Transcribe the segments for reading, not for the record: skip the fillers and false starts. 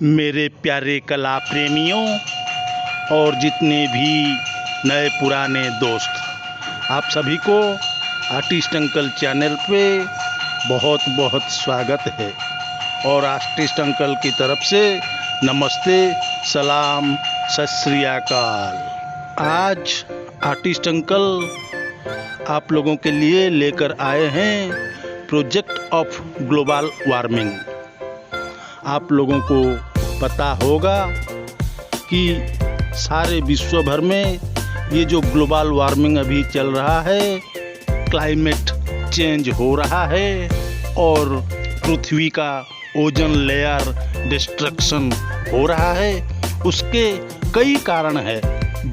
मेरे प्यारे कला प्रेमियों और जितने भी नए पुराने दोस्त, आप सभी को आर्टिस्ट अंकल चैनल पे बहुत बहुत स्वागत है। और आर्टिस्ट अंकल की तरफ से नमस्ते, सलाम, सत श्री अकाल। आज आर्टिस्ट अंकल आप लोगों के लिए लेकर आए हैं प्रोजेक्ट ऑफ ग्लोबल वार्मिंग। आप लोगों को पता होगा कि सारे विश्व भर में ये जो ग्लोबल वार्मिंग अभी चल रहा है, क्लाइमेट चेंज हो रहा है और पृथ्वी का ओजोन लेयर डिस्ट्रक्शन हो रहा है। उसके कई कारण है।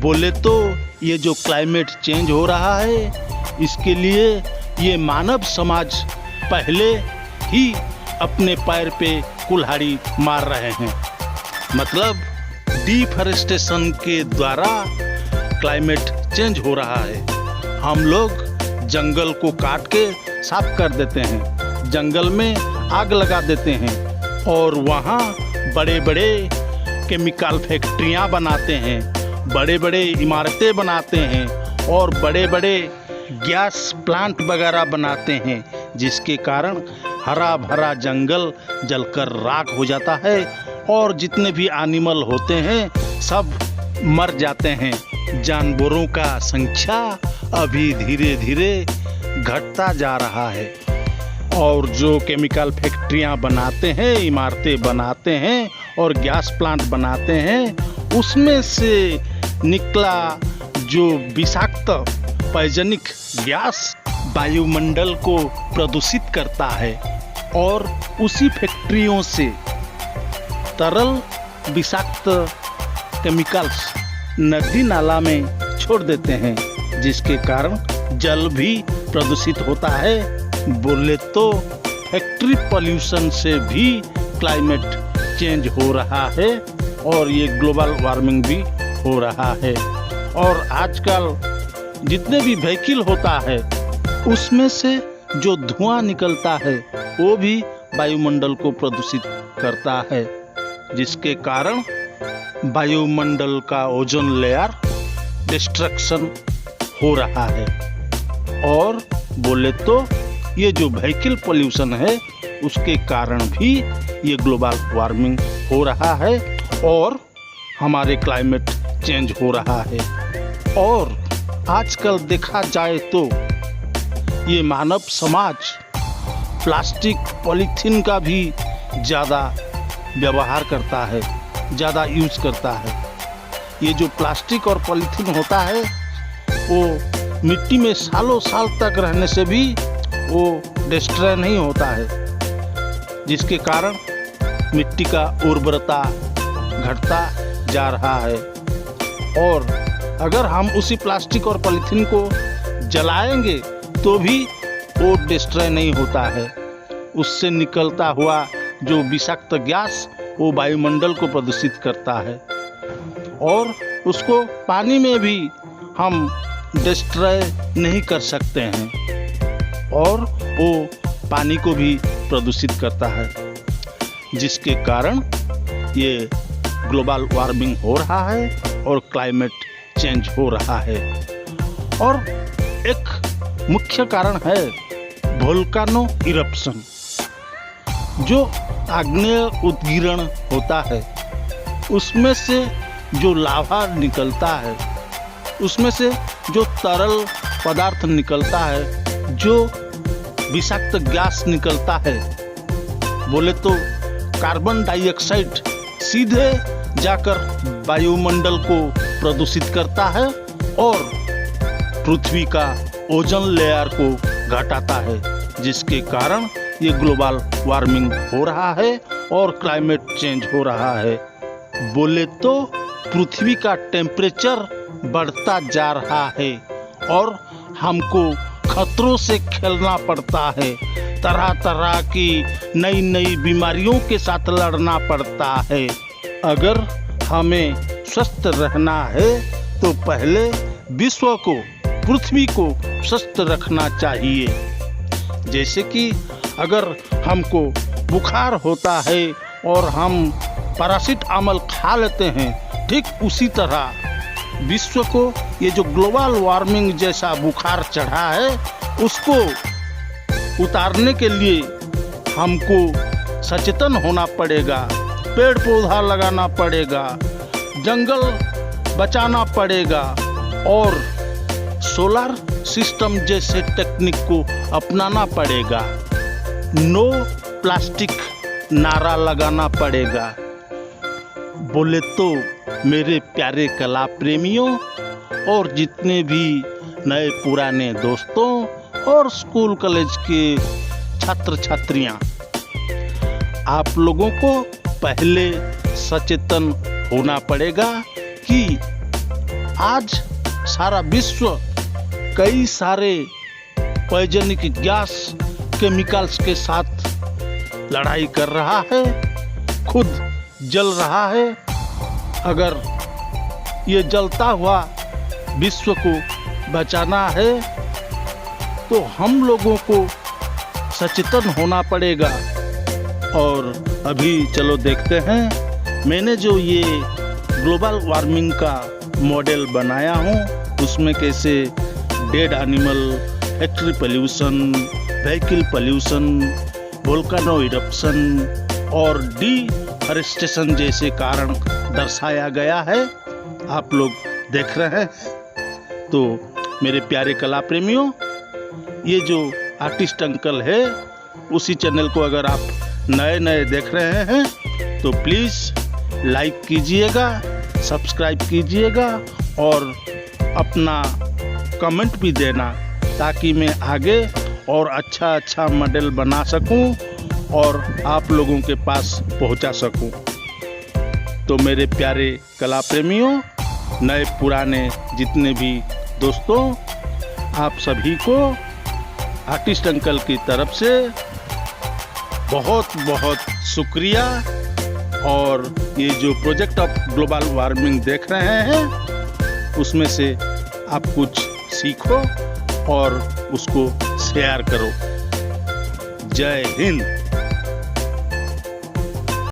बोले तो ये जो क्लाइमेट चेंज हो रहा है, इसके लिए ये मानव समाज पहले ही अपने पैर पे कुल्हाड़ी मार रहे हैं। मतलब डिफॉरेस्टेशन के द्वारा क्लाइमेट चेंज हो रहा है। हम लोग जंगल को काट के साफ कर देते हैं, जंगल में आग लगा देते हैं और वहाँ बड़े बड़े केमिकल फैक्ट्रियाँ बनाते हैं, बड़े बड़े इमारतें बनाते हैं और बड़े बड़े गैस प्लांट वगैरह बनाते हैं, जिसके कारण हरा भरा जंगल जलकर राख हो जाता है और जितने भी एनिमल होते हैं सब मर जाते हैं। जानवरों का संख्या अभी धीरे धीरे घटता जा रहा है। और जो केमिकल फैक्ट्रियां बनाते हैं, इमारतें बनाते हैं और गैस प्लांट बनाते हैं, उसमें से निकला जो विषाक्त पॉइजनिक गैस वायुमंडल को प्रदूषित करता है और उसी फैक्ट्रियों से तरल विषाक्त केमिकल्स नदी नाला में छोड़ देते हैं, जिसके कारण जल भी प्रदूषित होता है। बोले तो फैक्ट्री पॉल्यूशन से भी क्लाइमेट चेंज हो रहा है और ये ग्लोबल वार्मिंग भी हो रहा है। और आजकल जितने भी व्हीकल होता है, उसमें से जो धुआं निकलता है वो भी वायुमंडल को प्रदूषित करता है, जिसके कारण वायुमंडल का ओजोन लेयर डिस्ट्रक्शन हो रहा है। और बोले तो ये जो व्हीकल पोल्यूशन है, उसके कारण भी ये ग्लोबल वार्मिंग हो रहा है और हमारे क्लाइमेट चेंज हो रहा है। और आजकल देखा जाए तो ये मानव समाज प्लास्टिक पॉलीथीन का भी ज़्यादा व्यवहार करता है, ज़्यादा यूज़ करता है। ये जो प्लास्टिक और पॉलीथीन होता है, वो मिट्टी में सालों साल तक रहने से भी वो डिस्ट्रॉय नहीं होता है, जिसके कारण मिट्टी का उर्वरता घटता जा रहा है। और अगर हम उसी प्लास्टिक और पॉलीथीन को जलाएंगे तो भी वो डिस्ट्रॉय नहीं होता है। उससे निकलता हुआ जो विषाक्त गैस वो वायुमंडल को प्रदूषित करता है और उसको पानी में भी हम डिस्ट्रॉय नहीं कर सकते हैं और वो पानी को भी प्रदूषित करता है, जिसके कारण ये ग्लोबल वार्मिंग हो रहा है और क्लाइमेट चेंज हो रहा है। और एक मुख्य कारण है वोल्केनो इरप्शन। जो आग्नेय उद्गीरण होता है, उसमें से जो लावा निकलता है, उसमें से जो तरल पदार्थ निकलता है, जो विषाक्त गैस निकलता है, बोले तो कार्बन डाइऑक्साइड सीधे जाकर वायुमंडल को प्रदूषित करता है और पृथ्वी का ओजोन लेयर को घटाता है, जिसके कारण ये ग्लोबल वार्मिंग हो रहा है और क्लाइमेट चेंज हो रहा है। बोले तो पृथ्वी का टेम्परेचर बढ़ता जा रहा है और हमको खतरों से खेलना पड़ता है, तरह तरह की नई नई बीमारियों के साथ लड़ना पड़ता है। अगर हमें स्वस्थ रहना है तो पहले विश्व को, पृथ्वी को स्वस्थ रखना चाहिए। जैसे कि अगर हमको बुखार होता है और हम पैरासिटामोल खा लेते हैं, ठीक उसी तरह विश्व को ये जो ग्लोबल वार्मिंग जैसा बुखार चढ़ा है उसको उतारने के लिए हमको सचेतन होना पड़ेगा, पेड़ पौधा लगाना पड़ेगा, जंगल बचाना पड़ेगा और सोलर सिस्टम जैसे टेक्निक को अपनाना पड़ेगा। नो प्लास्टिक नारा लगाना पड़ेगा। बोले तो मेरे प्यारे कला प्रेमियों और जितने भी नए पुराने दोस्तों और स्कूल कॉलेज के छात्र छात्रियां, आप लोगों को पहले सचेतन होना पड़ेगा कि आज सारा विश्व कई सारे पॉइजनिक गैस केमिकल्स के साथ लड़ाई कर रहा है, खुद जल रहा है। अगर ये जलता हुआ विश्व को बचाना है तो हम लोगों को सचेतन होना पड़ेगा। और अभी चलो देखते हैं, मैंने जो ये ग्लोबल वार्मिंग का मॉडल बनाया हूँ उसमें कैसे dead animal, factory pollution, vehicle pollution, volcano eruption और डिफॉरेस्टेशन जैसे कारण दर्शाया गया है। आप लोग देख रहे हैं। तो मेरे प्यारे कला प्रेमियों, ये जो आर्टिस्ट अंकल है उसी चैनल को अगर आप नए नए देख रहे हैं तो प्लीज़ लाइक कीजिएगा, सब्सक्राइब कीजिएगा और अपना कमेंट भी देना ताकि मैं आगे और अच्छा मॉडल बना सकूं और आप लोगों के पास पहुंचा सकूं। तो मेरे प्यारे कला प्रेमियों, नए पुराने जितने भी दोस्तों, आप सभी को आर्टिस्ट अंकल की तरफ से बहुत बहुत शुक्रिया। और ये जो प्रोजेक्ट ऑफ ग्लोबल वार्मिंग देख रहे हैं उसमें से आप कुछ सीखो और उसको शेयर करो। जय हिंद।